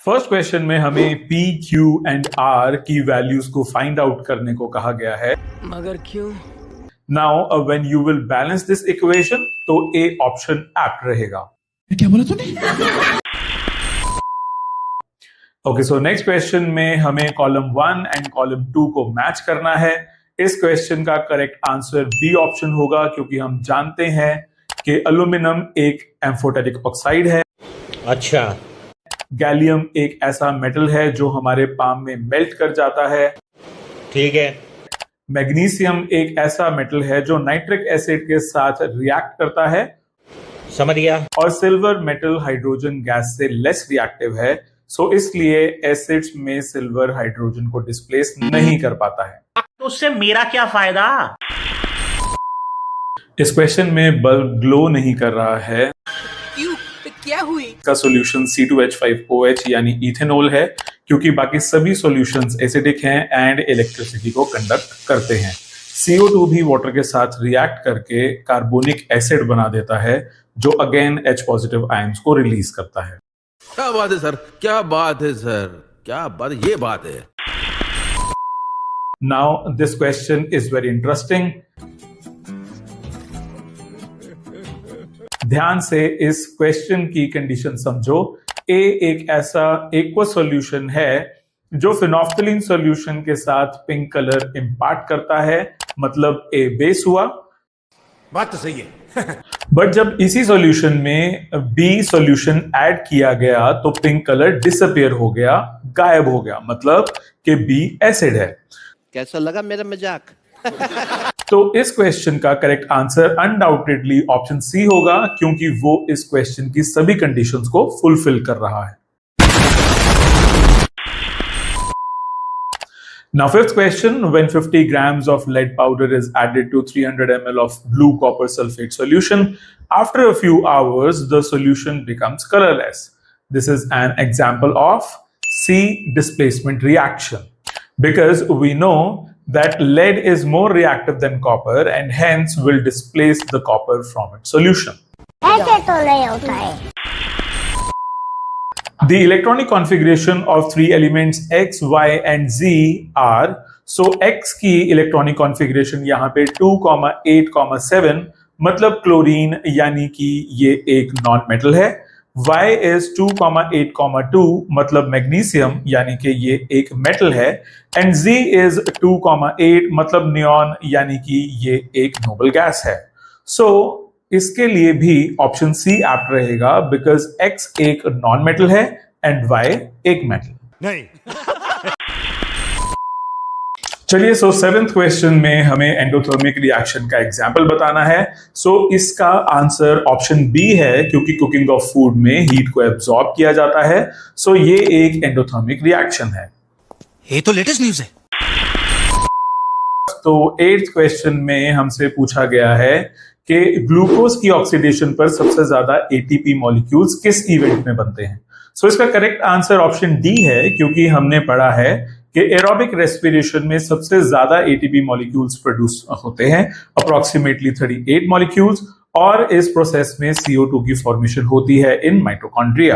First question में हमें P, Q and R की वैल्यूज को फाइंड आउट करने को कहा गया है। मगर क्यों? Now when you will balance this equation तो A ऑप्शन एप्ट रहेगा। क्या बोला तूने? ओके, सो नेक्स्ट क्वेश्चन में हमें कॉलम 1 एंड कॉलम 2 को मैच करना है। इस क्वेश्चन का करेक्ट आंसर बी ऑप्शन होगा, क्योंकि हम जानते हैं कि एल्यूमिनियम एक एम्फोटेरिक ऑक्साइड है। अच्छा। गैलियम एक ऐसा मेटल है जो हमारे पाम में मेल्ट कर जाता है। ठीक है। मैग्नीशियम एक ऐसा मेटल है जो नाइट्रिक एसिड के साथ रिएक्ट करता है। समझ गया। और सिल्वर मेटल हाइड्रोजन गैस से लेस रिएक्टिव है, सो इसलिए एसिड्स में सिल्वर हाइड्रोजन को डिस्प्लेस नहीं कर पाता है। तो उससे मेरा क्या फायदा? इस क्वेश्चन में बल्ब ग्लो नहीं कर रहा है। क्यों? क्या हुई? का सॉल्यूशन C2H5OH यानी इथेनॉल है, क्योंकि बाकी सभी सॉल्यूशंस एसिडिक हैं एंड इलेक्ट्रिसिटी को कंडक्ट करते हैं। CO2 भी वाटर के साथ रिएक्ट करके कार्बोनिक एसिड बना देता है, जो अगेन H पॉजिटिव आयंस को रिलीज करता है। क्या बात है सर, क्या बात है सर, क्या बात, ये बात है। Now this question is very interesting. ध्यान से इस क्वेश्चन की कंडीशन समझो। ए एक ऐसा एक्वस सॉल्यूशन है जो फिनोल्फथलीन सॉल्यूशन के साथ पिंक कलर इंपार्ट करता है, मतलब ए बेस हुआ। बात तो सही है। बट जब इसी सॉल्यूशन में बी सॉल्यूशन ऐड किया गया तो पिंक कलर डिसअपियर हो गया, गायब हो गया, मतलब कि बी एसिड है। कैसा लगा मेरा मजाक? तो इस क्वेश्चन का correct answer undoubtedly option C होगा, क्योंकि वो इस क्वेश्चन की सभी कंडीशंस को फुलफिल कर रहा है। Now fifth question, when 50 grams of lead powder is added to 300 ml of blue copper sulfate solution, after a few hours the solution becomes colorless. This is an example of C displacement reaction, because we know that lead is more reactive than copper and hence will displace the copper from its solution. ऐसे तो नहीं होता है। The electronic configuration of three elements X, Y and Z are, so X की electronic configuration यहाँ पे 2,8,7 मतलब chlorine, यानी कि ये एक नॉन मेटल है। Y is 2,8,2 मतलब मैग्नीशियम, यानी कि ये एक मेटल है। एंड Z is 2,8 मतलब नियॉन, यानी कि ये एक नोबल गैस है। सो इसके लिए भी ऑप्शन सी एप्ट रहेगा, बिकॉज X एक नॉन मेटल है एंड Y एक मेटल। नहीं। चलिए, सो सेवेंथ क्वेश्चन में हमें एंडोथर्मिक रिएक्शन का एग्जाम्पल बताना है। सो इसका आंसर ऑप्शन बी है, क्योंकि कुकिंग ऑफ फूड में हीट को एब्जॉर्ब किया जाता है। सो ये एक एंडोथर्मिक रिएक्शन है। ये तो लेटेस्ट न्यूज़ है। तो एट्थ क्वेश्चन में हमसे पूछा गया है कि ग्लूकोज की ऑक्सीडेशन पर सबसे ज्यादा एटीपी मॉलिक्यूल्स किस इवेंट में बनते हैं। सो इसका करेक्ट आंसर ऑप्शन डी है, क्योंकि हमने पढ़ा है कि एरोबिक रेस्पिरेशन में सबसे ज्यादा एटीपी मॉलिक्यूल्स प्रोड्यूस होते हैं, अप्रोक्सीमेटली 38 मॉलिक्यूल्स, और इस प्रोसेस में CO2 की फॉर्मेशन होती है in mitochondria.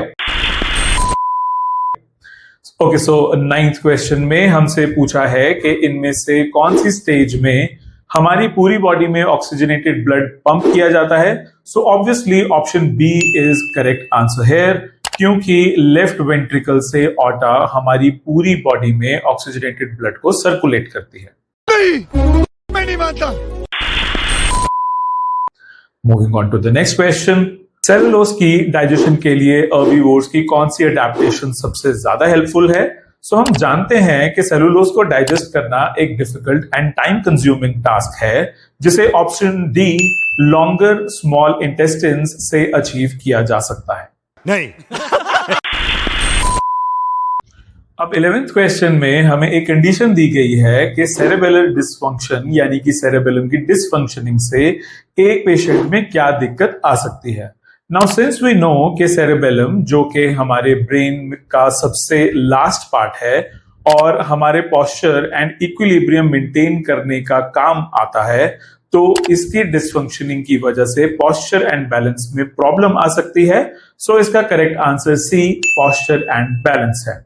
Okay, so ninth question में हमसे पूछा है कि इनमें से कौन सी स्टेज में हमारी पूरी बॉडी में ऑक्सीजनेटेड ब्लड पंप किया जाता है। So obviously option B is correct answer here, क्योंकि लेफ्ट वेंट्रिकल से ऑर्टा हमारी पूरी बॉडी में ऑक्सीजनेटेड ब्लड को सर्कुलेट करती है। नहीं, मैं नहीं मानता। Moving on to the next question, cellulose की डाइजेशन के लिए हर्बीवोर्स की कौन सी अडेप्टेशन सबसे ज्यादा हेल्पफुल है। सो हम जानते हैं कि सेलुलोज को डाइजेस्ट करना एक difficult and time consuming task है, जिसे ऑप्शन डी लॉन्गर स्मॉल इंटेस्टिन्स से अचीव किया जा सकता है। नहीं। अब 11th क्वेश्चन में हमें एक कंडीशन दी गई है कि सेरेबेलर डिसफंक्शन यानी कि सेरेबेलम की डिसफंक्शनिंग से एक पेशेंट में क्या दिक्कत आ सकती है। नाउ सिंस वी नो कि सेरेबेलम, जो कि हमारे ब्रेन का सबसे लास्ट पार्ट है और हमारे पोस्चर एंड इक्विलिब्रियम मेंटेन करने का काम आता है, तो इसकी डिसफंक्शनिंग की वजह से पॉस्चर एंड बैलेंस में प्रॉब्लम आ सकती है। सो इसका correct answer C, posture and balance है।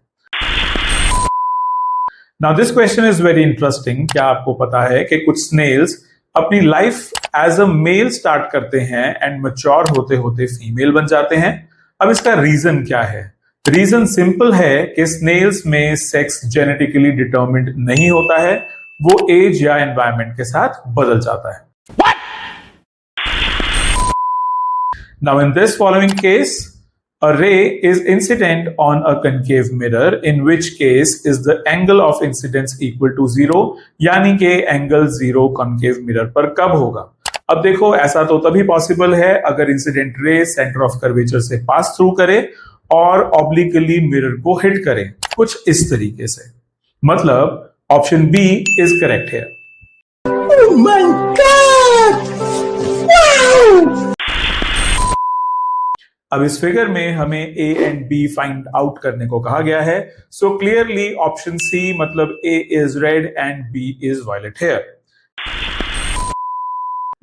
Now this question is very interesting. क्या आपको पता है कि कुछ स्नेल्स अपनी life as a male start करते हैं एंड मैच्योर होते होते फीमेल बन जाते हैं। अब इसका रीजन क्या है? रीजन सिंपल है कि स्नेल्स में सेक्स जेनेटिकली डिटरमिन्ड नहीं होता है, वो एज या एनवायरमेंट के साथ बदल जाता है। Now in this following case, a ray is incident on a concave mirror, in which case is the angle of incidence equal to 0, यानी कि एंगल 0 concave mirror पर कब होगा? अब देखो, ऐसा तो तभी पॉसिबल है अगर incident ray centre of curvature से पास थ्रू करे और ऑब्लिकली मिरर को हिट करे, कुछ इस तरीके से। मतलब ऑप्शन बी इज करेक्ट है। अब इस फिगर में हमें A and B find out करने को कहा गया है। सो क्लियरली ऑप्शन सी मतलब A is red and B is violet here.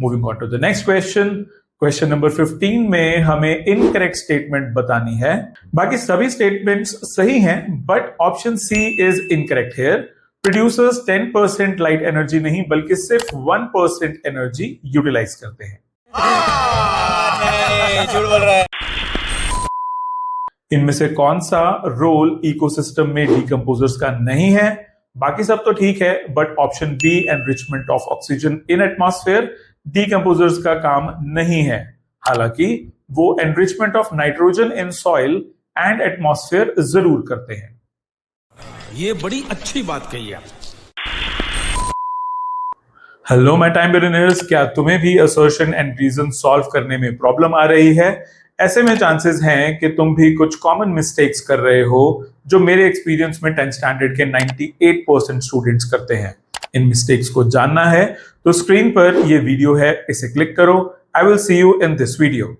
Moving on to the next question. Question number 15 में हमें इनकरेक्ट स्टेटमेंट बतानी है। बाकी सभी स्टेटमेंट्स सही हैं, but option C is incorrect here. Producers 10% light energy नहीं बल्कि सिर्फ 1% एनर्जी यूटिलाइज करते हैं। झूठ बोल रहा है। इनमें से कौन सा रोल इकोसिस्टम में डिकम्पोजर्स का नहीं है? बाकी सब तो ठीक है, but option B enrichment of oxygen in atmosphere decomposers का काम नहीं है। हालांकि वो enrichment of nitrogen in soil and atmosphere जरूर करते हैं। ये बड़ी अच्छी बात कही आप। हेलो माय टाइम बिलियनियर्स, क्या तुम्हें भी असर्शन एंड रीजन सॉल्व करने में प्रॉब्लम आ रही है? ऐसे में चांसेस हैं कि तुम भी कुछ कॉमन मिस्टेक्स कर रहे हो जो मेरे एक्सपीरियंस में 10th स्टैंडर्ड के 98% स्टूडेंट्स करते हैं। इन मिस्टेक्स को जानना है तो स्क्रीन पर ये वीडियो है, इसे क्लिक करो। I will see you in this video.